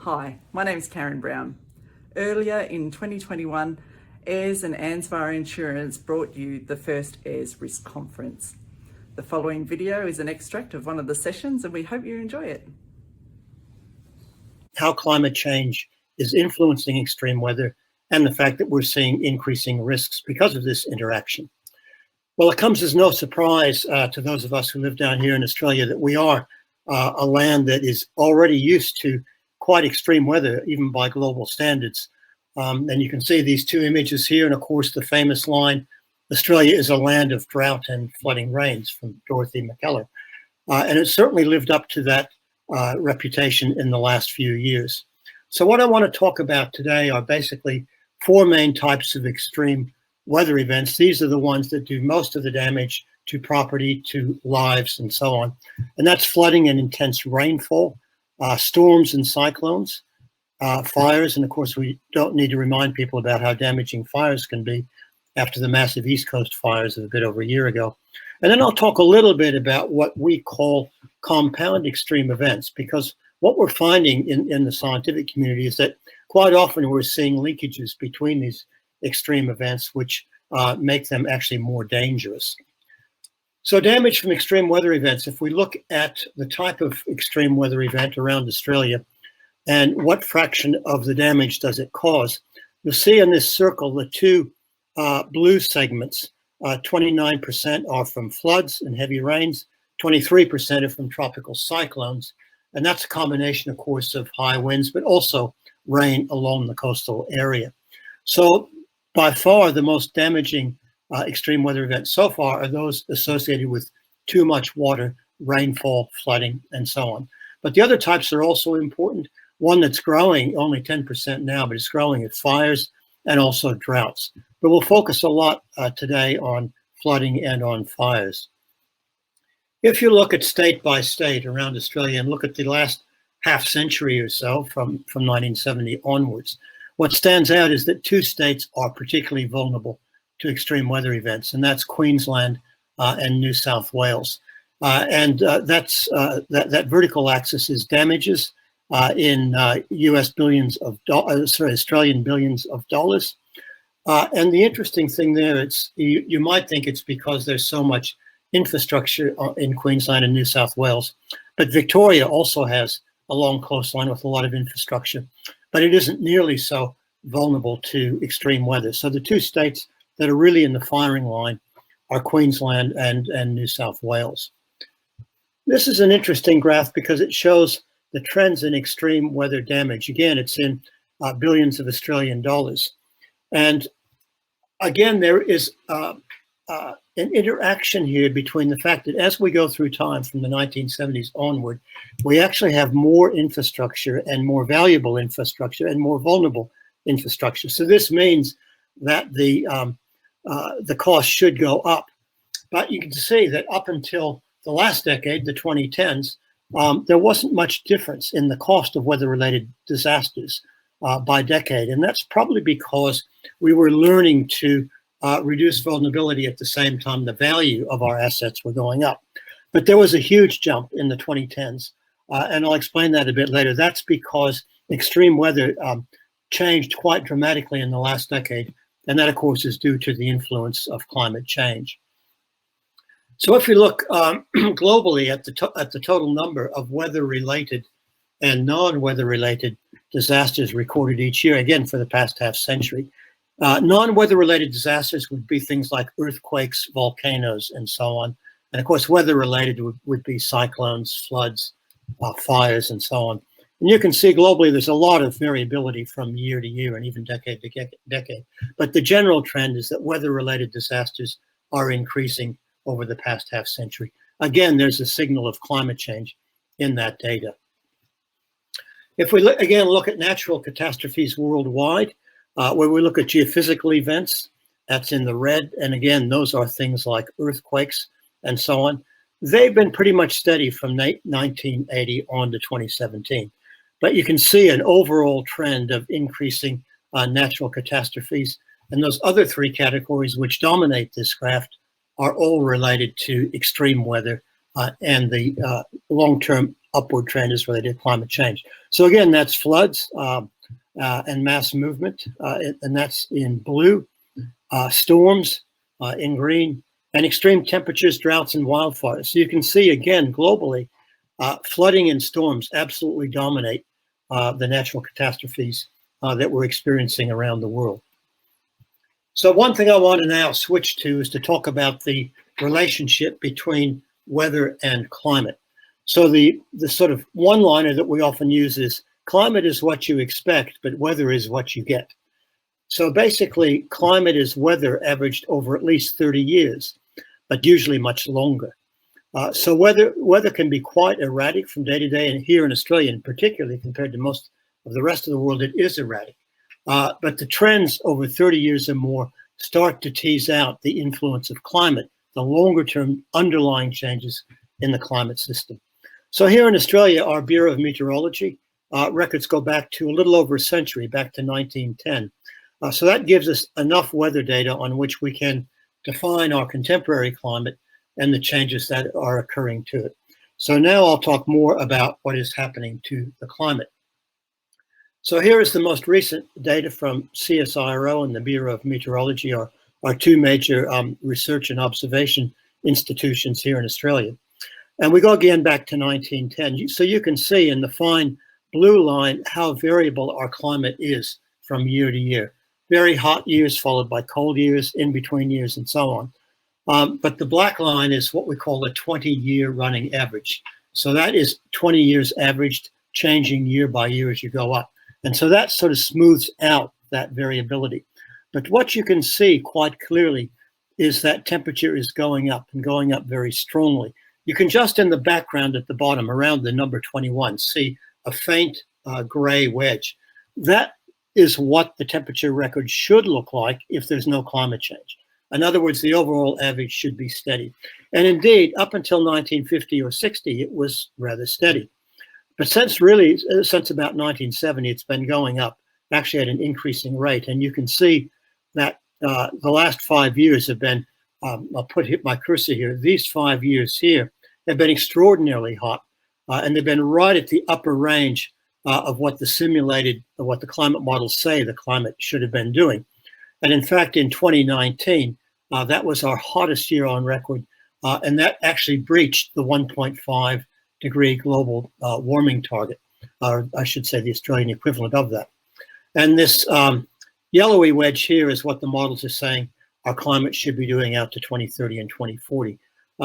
Hi, my name is Karen Brown. Earlier in 2021, AIRS and Ansvar Insurance brought you the first AIRS Risk Conference. The following video is an extract of one of the sessions and we hope you enjoy it. How climate change is influencing extreme weather and the fact that we're seeing increasing risks because of this interaction. Well, it comes as no surprise to those of us who live down here in Australia that we are a land that is already used to quite extreme weather, even by global standards. And you can see these two images here, and of course the famous line, Australia is a land of drought and flooding rains, from Dorothy McKellar. And it certainly lived up to that reputation in the last few years. So what I want to talk about today are basically four main types of extreme weather events. These are the ones that do most of the damage to property, to lives, and so on. And that's flooding and intense rainfall, storms and cyclones, fires, and of course we don't need to remind people about how damaging fires can be after the massive East Coast fires of a bit over a year ago. And then I'll talk a little bit about what we call compound extreme events, because what we're finding in the scientific community is that quite often we're seeing linkages between these extreme events, which make them actually more dangerous. So damage from extreme weather events, if we look at the type of extreme weather event around Australia and what fraction of the damage does it cause, you'll see in this circle the two blue segments. 29% are from floods and heavy rains, 23% are from tropical cyclones, and that's a combination, of course, of high winds, but also rain along the coastal area. So by far the most damaging extreme weather events so far are those associated with too much water, rainfall, flooding, and so on. But the other types are also important. One that's growing, only 10% now, but it's growing, at fires and also droughts. But we'll focus a lot today on flooding and on fires. If you look at state by state around Australia and look at the last half century or so from 1970 onwards, what stands out is that two states are particularly vulnerable to extreme weather events, and that's Queensland and New South Wales. That vertical axis is damages in US billions of dollars, Australian billions of dollars. And the interesting thing there, you might think it's because there's so much infrastructure in Queensland and New South Wales, but Victoria also has a long coastline with a lot of infrastructure, but it isn't nearly so vulnerable to extreme weather. So the two states that are really in the firing line are Queensland and New South Wales. This is an interesting graph because it shows the trends in extreme weather damage. Again, it's in billions of Australian dollars. And again, there is an interaction here between the fact that as we go through time from the 1970s onward, we actually have more infrastructure and more valuable infrastructure and more vulnerable infrastructure. So this means that the cost should go up. But you can see that up until the last decade, the 2010s, there wasn't much difference in the cost of weather-related disasters by decade. And that's probably because we were learning to reduce vulnerability at the same time the value of our assets were going up. But there was a huge jump in the 2010s, and I'll explain that a bit later. That's because extreme weather changed quite dramatically in the last decade, and that, of course, is due to the influence of climate change. So if we look globally at the total number of weather-related and non-weather-related disasters recorded each year, again for the past half century, non-weather-related disasters would be things like earthquakes, volcanoes, and so on. And of course, weather-related would be cyclones, floods, fires, and so on. And you can see globally there's a lot of variability from year to year and even decade to decade. But the general trend is that weather-related disasters are increasing over the past half century. Again, there's a signal of climate change in that data. If we again look at natural catastrophes worldwide, where we look at geophysical events, that's in the red. And again, those are things like earthquakes and so on. They've been pretty much steady from 1980 on to 2017. But you can see an overall trend of increasing natural catastrophes. And those other three categories which dominate this graph are all related to extreme weather and the long-term upward trend is related to climate change. So again, that's floods and mass movement, and that's in blue, storms in green, and extreme temperatures, droughts, and wildfires. So you can see again, globally, flooding and storms absolutely dominate the natural catastrophes that we're experiencing around the world. So one thing I want to now switch to is to talk about the relationship between weather and climate. So the sort of one-liner that we often use is climate is what you expect, but weather is what you get. So basically, climate is weather averaged over at least 30 years, but usually much longer. So weather can be quite erratic from day to day, and here in Australia, and particularly compared to most of the rest of the world, it is erratic. But the trends over 30 years or more start to tease out the influence of climate, the longer-term underlying changes in the climate system. So here in Australia, our Bureau of Meteorology records go back to a little over a century, back to 1910. So that gives us enough weather data on which we can define our contemporary climate and the changes that are occurring to it. So now I'll talk more about what is happening to the climate. So here is the most recent data from CSIRO and the Bureau of Meteorology, our two major research and observation institutions here in Australia. And we go again back to 1910. So you can see in the fine blue line how variable our climate is from year to year. Very hot years followed by cold years, in between years, and so on. But the black line is what we call a 20-year running average. So that is 20 years averaged, changing year by year as you go up. And so that sort of smooths out that variability. But what you can see quite clearly is that temperature is going up and going up very strongly. You can just in the background at the bottom around the number 21 see a faint gray wedge. That is what the temperature record should look like if there's no climate change. In other words, the overall average should be steady. And indeed, up until 1950 or 60, it was rather steady. But since about 1970, it's been going up, actually at an increasing rate. And you can see that the last 5 years have been, I'll hit my cursor here, these 5 years here have been extraordinarily hot. And they've been right at the upper range of what the climate models say the climate should have been doing. And in fact, in 2019, that was our hottest year on record. And that actually breached the 1.5 degree global warming target, or I should say the Australian equivalent of that. And this yellowy wedge here is what the models are saying our climate should be doing out to 2030 and 2040.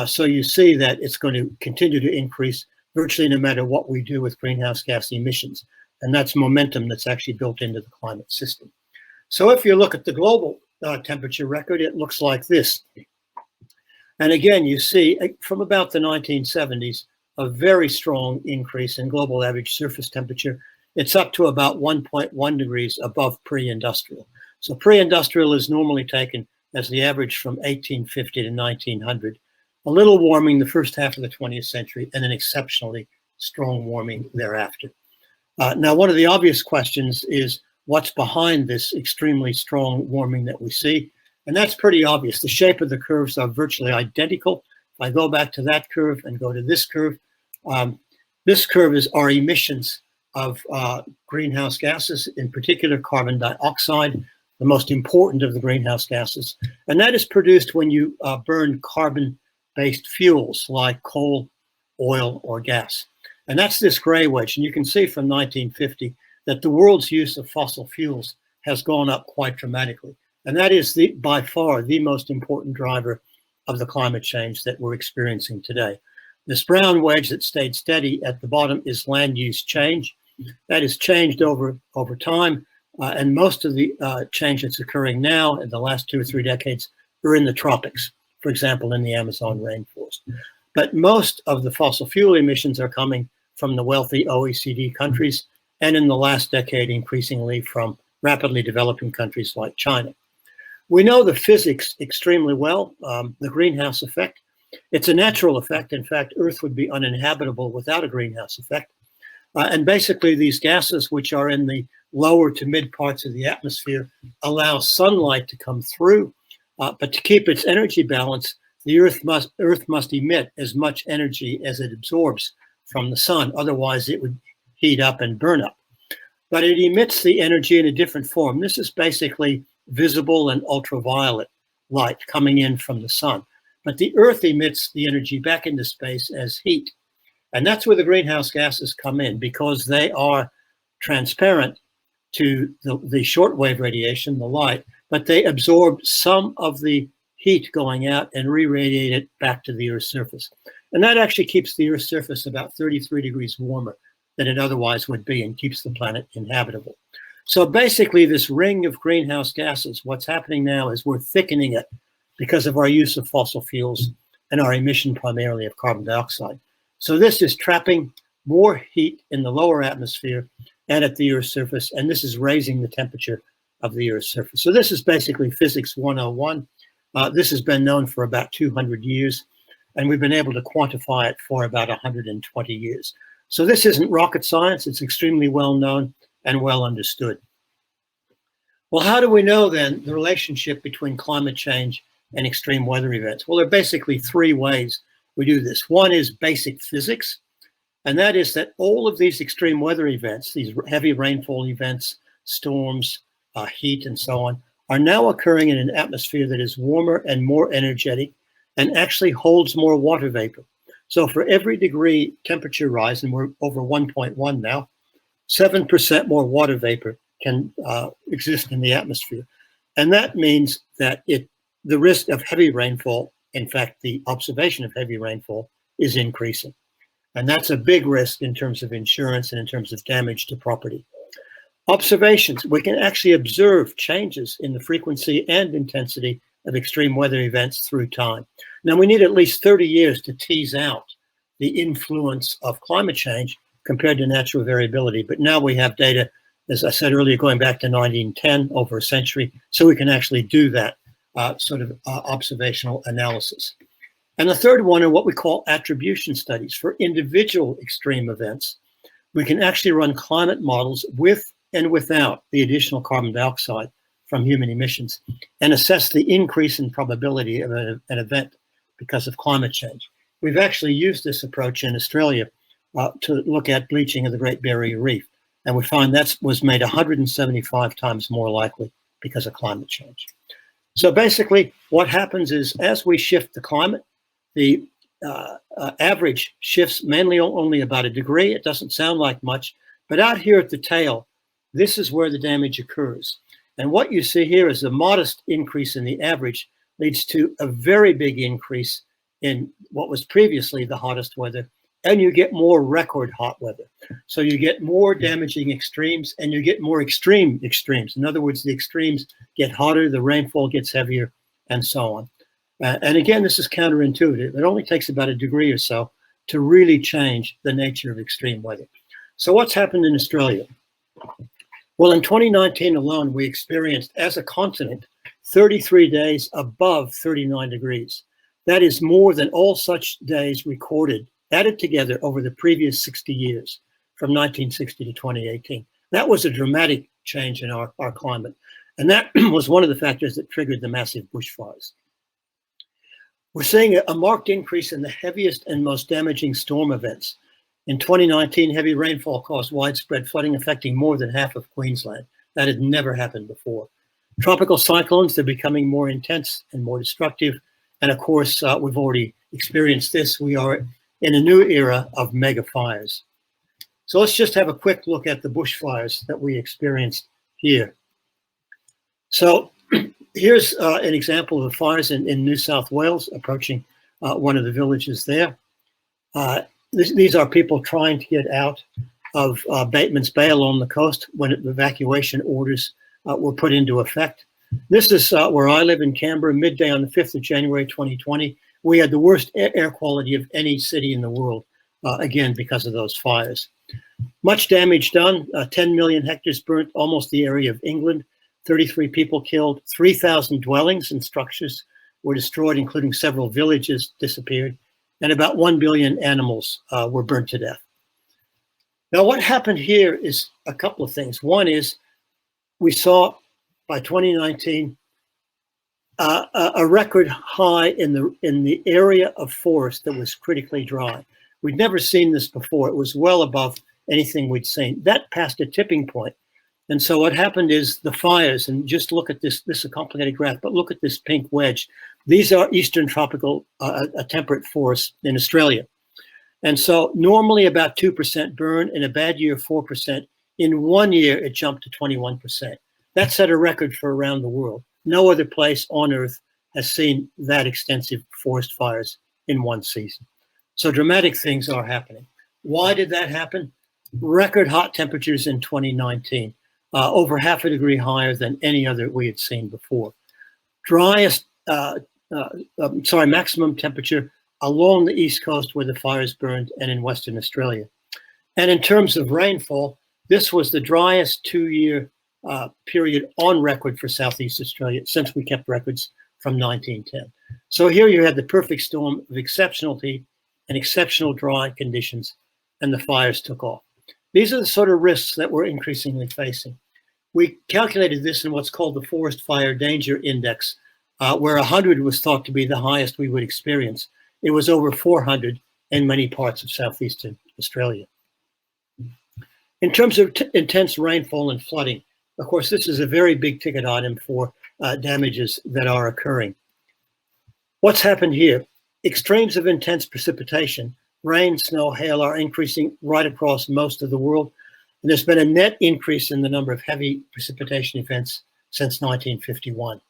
So you see that it's going to continue to increase virtually no matter what we do with greenhouse gas emissions. And that's momentum that's actually built into the climate system. So if you look at the global temperature record, it looks like this. And again, you see from about the 1970s, a very strong increase in global average surface temperature. It's up to about 1.1 degrees above pre-industrial. So pre-industrial is normally taken as the average from 1850 to 1900. A little warming the first half of the 20th century and an exceptionally strong warming thereafter. Now, one of the obvious questions is what's behind this extremely strong warming that we see? And that's pretty obvious. The shape of the curves are virtually identical. If I go back to that curve and go to this curve is our emissions of greenhouse gases, in particular carbon dioxide, the most important of the greenhouse gases. And that is produced when you burn carbon-based fuels like coal, oil, or gas. And that's this gray wedge. And you can see from 1950 that the world's use of fossil fuels has gone up quite dramatically. And that is by far the most important driver of the climate change that we're experiencing today. This brown wedge that stayed steady at the bottom is land use change. That has changed over time. And most of the change that's occurring now in the last 2 or 3 decades are in the tropics, for example, in the Amazon rainforest. But most of the fossil fuel emissions are coming from the wealthy OECD countries, and in the last decade, increasingly from rapidly developing countries like China. We know the physics extremely well, the greenhouse effect. It's a natural effect. In fact, Earth would be uninhabitable without a greenhouse effect. And basically, these gases, which are in the lower to mid parts of the atmosphere, allow sunlight to come through. But to keep its energy balance, the Earth must emit as much energy as it absorbs from the sun. Otherwise, it would heat up and burn up. But it emits the energy in a different form. This is basically visible and ultraviolet light coming in from the sun. But the Earth emits the energy back into space as heat. And that's where the greenhouse gases come in, because they are transparent to the shortwave radiation, the light, but they absorb some of the heat going out and re-radiate it back to the Earth's surface. And that actually keeps the Earth's surface about 33 degrees warmer than it otherwise would be, and keeps the planet inhabitable. So basically, this ring of greenhouse gases, what's happening now is we're thickening it because of our use of fossil fuels and our emission primarily of carbon dioxide. So this is trapping more heat in the lower atmosphere and at the Earth's surface, and this is raising the temperature of the Earth's surface. So this is basically physics 101. This has been known for about 200 years, and we've been able to quantify it for about 120 years. So this isn't rocket science. It's extremely well known and well understood. Well, how do we know then the relationship between climate change and extreme weather events? Well, there are basically three ways we do this. One is basic physics, and that is that all of these extreme weather events, these heavy rainfall events, storms, heat, and so on, are now occurring in an atmosphere that is warmer and more energetic and actually holds more water vapor. So for every degree temperature rise, and we're over 1.1 now, 7% more water vapor can exist in the atmosphere. And that means that the risk of heavy rainfall, in fact, the observation of heavy rainfall, is increasing. And that's a big risk in terms of insurance and in terms of damage to property. Observations, we can actually observe changes in the frequency and intensity of extreme weather events through time. Now, we need at least 30 years to tease out the influence of climate change compared to natural variability. But now we have data, as I said earlier, going back to 1910, over a century, so we can actually do that observational analysis. And the third one are what we call attribution studies. For individual extreme events, we can actually run climate models with and without the additional carbon dioxide from human emissions and assess the increase in probability of an event because of climate change. We've actually used this approach in Australia to look at bleaching of the Great Barrier Reef. And we find that was made 175 times more likely because of climate change. So basically, what happens is as we shift the climate, the average shifts mainly only about a degree. It doesn't sound like much, but out here at the tail, this is where the damage occurs. And what you see here is a modest increase in the average leads to a very big increase in what was previously the hottest weather, and you get more record hot weather. So you get more damaging extremes and you get more extreme extremes. In other words, the extremes get hotter, the rainfall gets heavier, and so on. And again, this is counterintuitive. It only takes about a degree or so to really change the nature of extreme weather. So what's happened in Australia? Well, in 2019 alone, we experienced, as a continent, 33 days above 39 degrees. That is more than all such days recorded, added together over the previous 60 years, from 1960 to 2018. That was a dramatic change in our climate. And that was one of the factors that triggered the massive bushfires. We're seeing a marked increase in the heaviest and most damaging storm events. In 2019, heavy rainfall caused widespread flooding, affecting more than half of Queensland. That had never happened before. Tropical cyclones, they're becoming more intense and more destructive. And of course, we've already experienced this. We are in a new era of mega fires. So let's just have a quick look at the bushfires that we experienced here. So here's an example of the fires in New South Wales approaching one of the villages there. These are people trying to get out of Bateman's Bay along the coast when evacuation orders were put into effect. This is where I live in Canberra, midday on the 5th of January, 2020. We had the worst air quality of any city in the world, again, because of those fires. Much damage done, 10 million hectares burnt, almost the area of England, 33 people killed, 3,000 dwellings and structures were destroyed, including several villages disappeared, and about 1 billion animals were burnt to death. Now, what happened here is a couple of things. One is we saw by 2019 a record high in the area of forest that was critically dry. We'd never seen this before. It was well above anything we'd seen. That passed a tipping point. And so what happened is the fires, and just look at this is a complicated graph, but look at this pink wedge. These are eastern tropical temperate forests in Australia. And so normally about 2% burn, in a bad year, 4%. In 1 year, it jumped to 21%. That set a record for around the world. No other place on Earth has seen that extensive forest fires in one season. So dramatic things are happening. Why did that happen? Record hot temperatures in 2019, over half a degree higher than any other we had seen before. Maximum temperature along the East Coast where the fires burned and in Western Australia. And in terms of rainfall, this was the driest 2-year period on record for Southeast Australia since we kept records from 1910. So here you had the perfect storm of exceptional heat and exceptional dry conditions, and the fires took off. These are the sort of risks that we're increasingly facing. We calculated this in what's called the Forest Fire Danger Index, where 100 was thought to be the highest we would experience. It was over 400 in many parts of southeastern Australia. In terms of intense rainfall and flooding, of course, this is a very big ticket item for damages that are occurring. What's happened here? Extremes of intense precipitation, rain, snow, hail are increasing right across most of the world. And there's been a net increase in the number of heavy precipitation events since 1951.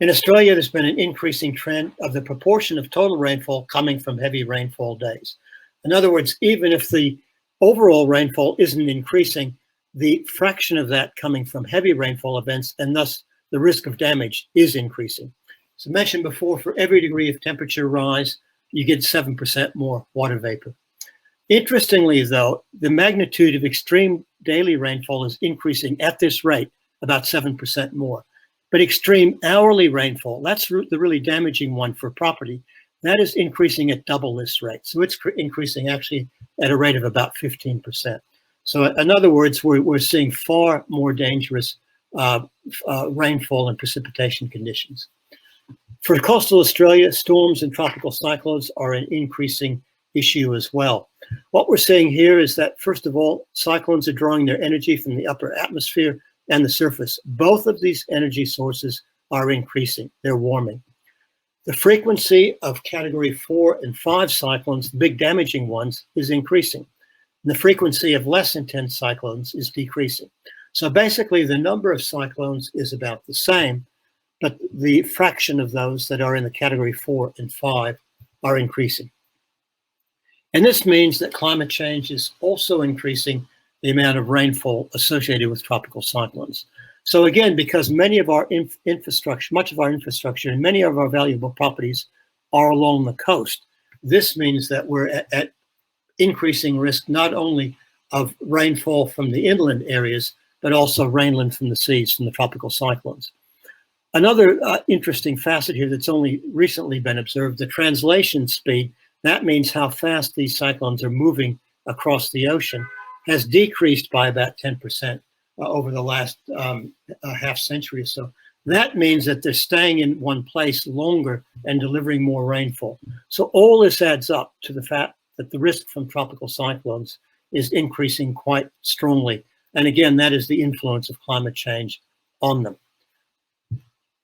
In Australia, there's been an increasing trend of the proportion of total rainfall coming from heavy rainfall days. In other words, even if the overall rainfall isn't increasing, the fraction of that coming from heavy rainfall events, and thus the risk of damage, is increasing. As I mentioned before, for every degree of temperature rise, you get 7% more water vapor. Interestingly, though, the magnitude of extreme daily rainfall is increasing at this rate, about 7% more. But extreme hourly rainfall, that's the really damaging one for property, that is increasing at double this rate. So it's increasing actually at a rate of about 15%. So in other words, we're seeing far more dangerous rainfall and precipitation conditions. For coastal Australia, storms and tropical cyclones are an increasing issue as well. What we're seeing here is that, first of all, cyclones are drawing their energy from the upper atmosphere and the surface. Both of these energy sources are increasing. They're warming. The frequency of category 4 and 5 cyclones, the big damaging ones, is increasing. The frequency of less intense cyclones is decreasing. So basically, the number of cyclones is about the same, but the fraction of those that are in the category 4 and 5 are increasing. And this means that climate change is also increasing the amount of rainfall associated with tropical cyclones. So again, because many of our infrastructure, much of our infrastructure and many of our valuable properties are along the coast, this means that we're at increasing risk not only of rainfall from the inland areas, but also rainland from the seas, from the tropical cyclones. Another interesting facet here that's only recently been observed, the translation speed, that means how fast these cyclones are moving across the ocean, has decreased by about 10% over the last half century or so. That means that they're staying in one place longer and delivering more rainfall. So all this adds up to the fact that the risk from tropical cyclones is increasing quite strongly. And again, that is the influence of climate change on them.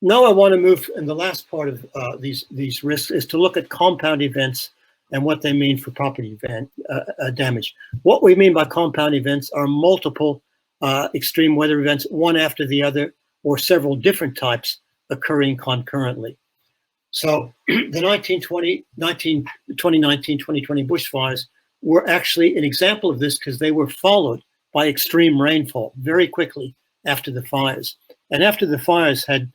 Now I want to move, and the last part of these risks is to look at compound events and what they mean for property damage. What we mean by compound events are multiple extreme weather events, one after the other, or several different types occurring concurrently. So the 2019-2020 bushfires were actually an example of this because they were followed by extreme rainfall very quickly after the fires. And after the fires had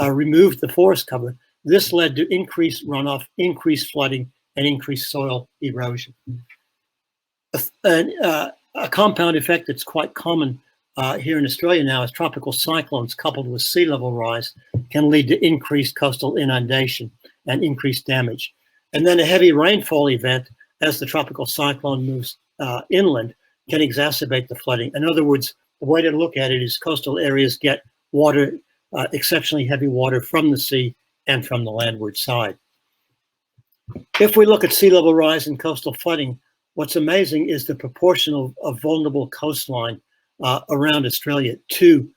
removed the forest cover, this led to increased runoff, increased flooding, and increased soil erosion. A compound effect that's quite common here in Australia now is tropical cyclones coupled with sea level rise can lead to increased coastal inundation and increased damage. And then a heavy rainfall event as the tropical cyclone moves inland can exacerbate the flooding. In other words, the way to look at it is coastal areas get water, exceptionally heavy water from the sea and from the landward side. If we look at sea level rise and coastal flooding, what's amazing is the proportion of vulnerable coastline around Australia to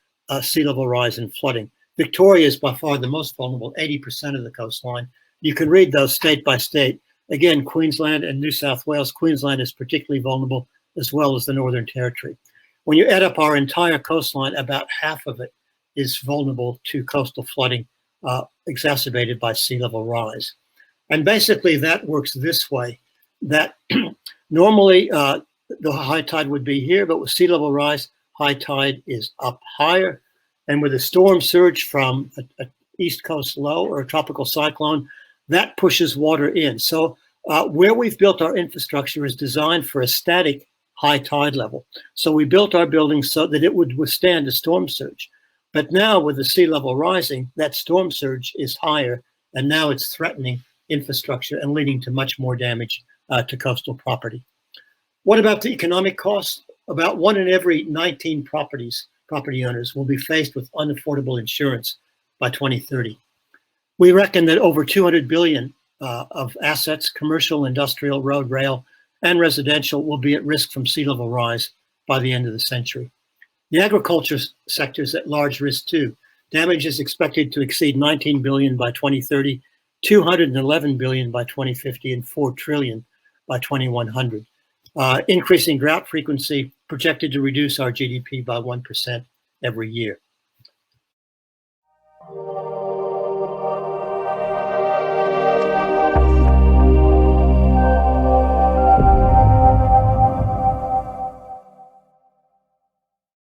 sea level rise and flooding. Victoria is by far the most vulnerable, 80% of the coastline. You can read those state by state. Again, Queensland and New South Wales. Queensland is particularly vulnerable, as well as the Northern Territory. When you add up our entire coastline, about half of it is vulnerable to coastal flooding exacerbated by sea level rise. And basically that works this way, that normally the high tide would be here, but with sea level rise, high tide is up higher. And with a storm surge from a east coast low or a tropical cyclone, that pushes water in. So where we've built our infrastructure is designed for a static high tide level. So we built our buildings so that it would withstand a storm surge. But now with the sea level rising, that storm surge is higher, and now it's threatening infrastructure and leading to much more damage to coastal property. What about the economic costs? About 1 in every 19 property owners will be faced with unaffordable insurance by 2030. We reckon that over 200 billion of assets, commercial, industrial, road, rail, and residential, will be at risk from sea level rise by the end of the century. The agriculture sector is at large risk too. Damage is expected to exceed 19 billion by 2030, 211 billion by 2050, and 4 trillion by 2100. Increasing drought frequency projected to reduce our GDP by 1% every year.